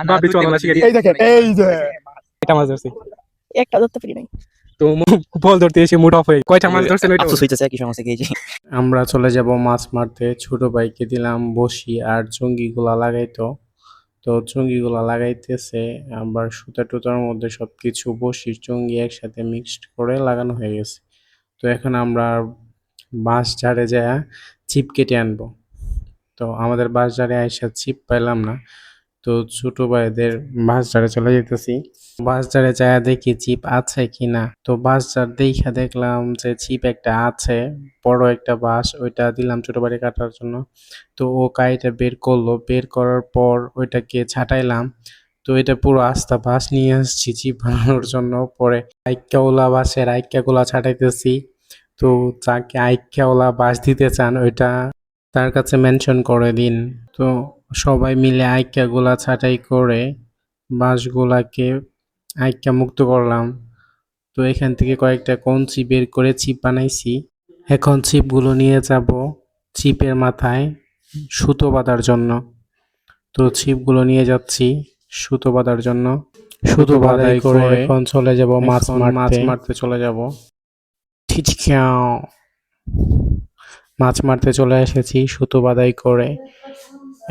বাবরি চওড়া শিকারি। এই দেখেন, এই যে এটা মাছ ধরছি, একটা ধরতে পারি নাই। তো বল ধরতে এসে মুড অফ হয়ে কয়টা মাছ ধরছেন ওইটা আফসোস হইতেছে কি সমস্যা কি? আমরা চলে যাব মাছ মারতে। ছোট ভাইকে দিলাম বসি আর চুঙ্গিগুলা লাগাইতো, তো চুঙ্গিগুলা লাগাইতেছে। আবার সুতা টুতার মধ্যে সবকিছু বসি চুঙ্গি একসাথে মিক্সড করে লাগানো হয়ে গেছে। তো এখন আমরা বাঁশ ঝাড়ে যায় ছিপ কেটে আনবো। তো আমাদের বাঁশ ঝাড়ে আইসা ছিপ পাইলাম না, তো ছোট ভাইদের বাঁশ ঝাড়ে চলে যেতেছি। বাঁশ ঝাড়ে যায় দেখি ছিপ আছে কিনা, তো বাঁশ ঝাড় দেখা দেখলাম যে ছিপ একটা আছে, বড় একটা বাঁশ, ওইটা দিলাম ছোট ভাই কাটার জন্য। তো ও কাইটা বের করলো, বের করার পর ওইটাকে ছাটাইলাম। তো এটা পুরো আস্তা বাঁশ নিয়ে আসছি ছিপ বানানোর জন্য। পরে আইক্যাওলা বাঁশের আইক্যাগুলা ছাটাইতেছি। তো যাকে আইক্যাওলা বাঁশ দিতে চান ওইটা তার কাছে মেনশন করে দিন। তো সবাই মিলে আইক্যাগুলা ছাঁটাই করে বাঁশগুলাকে আইক্যা মুক্ত করলাম। তো এখান থেকে কয়েকটা কঞ্চি বের করে ছিপ বানাইছি। এখন ছিপগুলো নিয়ে যাব ছিপের মাথায় সুতো বাঁধার জন্য। তো ছিপগুলো নিয়ে যাচ্ছি সুতো বাঁধার জন্য। সুতো বাঁধাই করে এখন চলে যাব মাছ মারতে চলে যাব। মাছ মারতে চলে এসেছি সুতো বাঁধাই করে।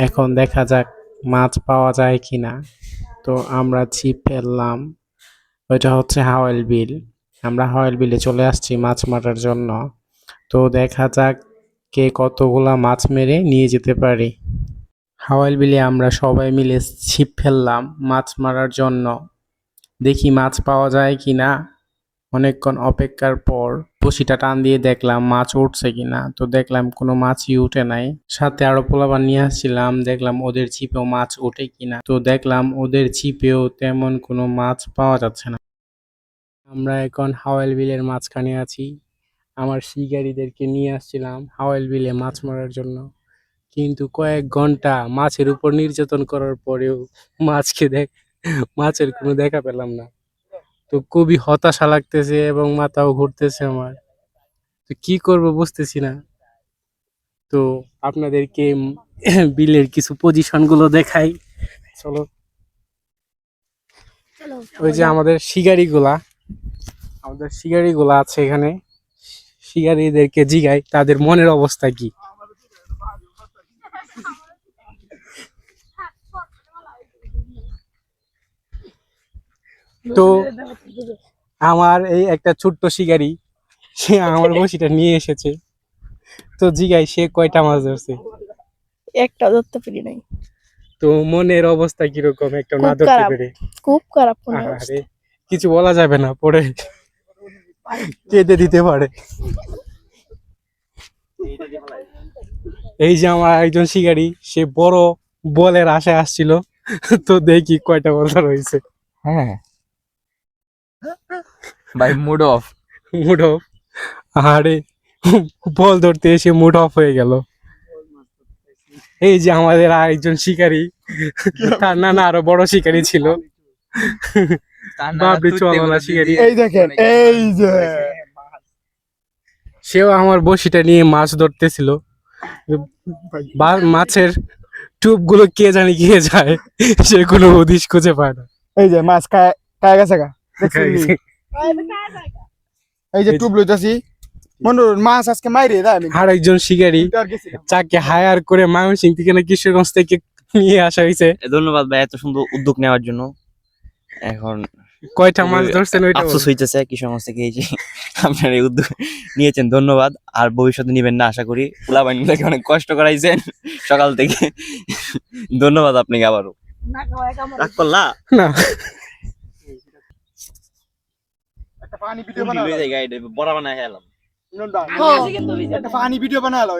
এখন দেখা যাক মাছ পাওয়া যায় কিনা। তো আমরা ছিপ ফেললাম, ওইটা হচ্ছে হাওয়াইল বিল। আমরা হাওয়াইল বিলে চলে আসছি মাছ মারার জন্য। তো দেখা যাক কে কতগুলা মাছ মেরে নিয়ে যেতে পারি। হাওয়াইল বিলে আমরা সবাই মিলে ছিপ ফেললাম মাছ মারার জন্য। দেখি মাছ পাওয়া যায় কিনা। অনেকক্ষণ অপেক্ষার পর বসিটা টান দিয়ে দেখলাম মাছ উঠছে কিনা। তো দেখলাম কোনো মাছই উঠে নাই। সাথে আরো পোলাপান নিয়ে আসছিলাম, দেখলাম ওদের ছিপেও মাছ ওঠে কিনা। তো দেখলাম ওদের ছিপেও তেমন কোনো মাছ পাওয়া যাচ্ছে না। আমরা এখন হাওয়াইল বিলের মাঝখানে আছি। আমার শিকারীদেরকে নিয়ে আসছিলাম হাওয়াইল বিলে মাছ মারার জন্য, কিন্তু কয়েক ঘন্টা মাছের উপর নির্যাতন করার পরেও মাছের কোনো দেখা পেলাম না। তো খুবই হতাশা লাগতেছে এবং মাথাও ঘুরতেছে আমার। তো কি করব বুঝতেছি না। তো আপনাদেরকে বিলের কিছু পজিশন গুলো দেখাই, চলো। ওই যে আমাদের শিকারিগুলা আছে এখানে। শিকারীদেরকে জিগাই তাদের মনের অবস্থা কি। তো আমার এই একটা ছোট্ট শিকারী, সে আমার বসিটা নিয়ে এসেছে। তো জিগাই সে কয়টা মাছ ধরছে। একটা ধরতে পারি নাই। তো মনের অবস্থা কিরকম একটা না খুব ধরতে খারাপ, পেরে? খুব খারাপ মনে আরে হচ্ছে। কিছু বলা যাবে না, পরে কেঁদে দিতে পারে। এই যে আমার একজন শিকারী, সে বড় বলের আশায় আসছিল। তো দেখি কয়টা বল রয়েছে। হ্যাঁ ভাই, মুড অফ। আরে বল ধরতে এসে মুড অফ হয়ে গেল। এই যে আমাদের আরেকজন শিকারী, তার নানা আরো বড় শিকারী ছিল, বাবরি চওড়া শিকারী। এই দেখেন, এই যে সেও আমার বসিটা নিয়ে মাছ ধরতেছিল। মাছের টুপ গুলো কে জানি গিয়ে যায়, সে কোনো হদিশ খুঁজে পায় না। এই যে মাছ কায় গেছে গা, এই যে টুব লইতাছি মনে মাছ আজকে মাইরে দেয়। আমি আর একজন শিকারী যাকে হায়ার করে ময়মনসিংহ থেকে না কিশোরগঞ্জ থেকে নিয়ে আসা হয়েছে। ধন্যবাদ ভাই এত সুন্দর উদ্যোগ নেওয়ার জন্য। এখন কয়টা মাছ ধরছেন ওইটা আফসোস হইতেছে কি সমস্যা কি যে আপনারা এই উদ্যোগ নিয়েছেন, ধন্যবাদ। আর ভবিষ্যতে নিবেন না আশা করি। পোলাপাইনগুলোকে অনেক কষ্ট করাইছেন সকাল থেকে, ধন্যবাদ আপনাকে আবারও। রাগ করলা না, একটা পানি ভিডিও বানালো, বড় বানায় হেলাম। একটা পানি ভিডিও বানালো।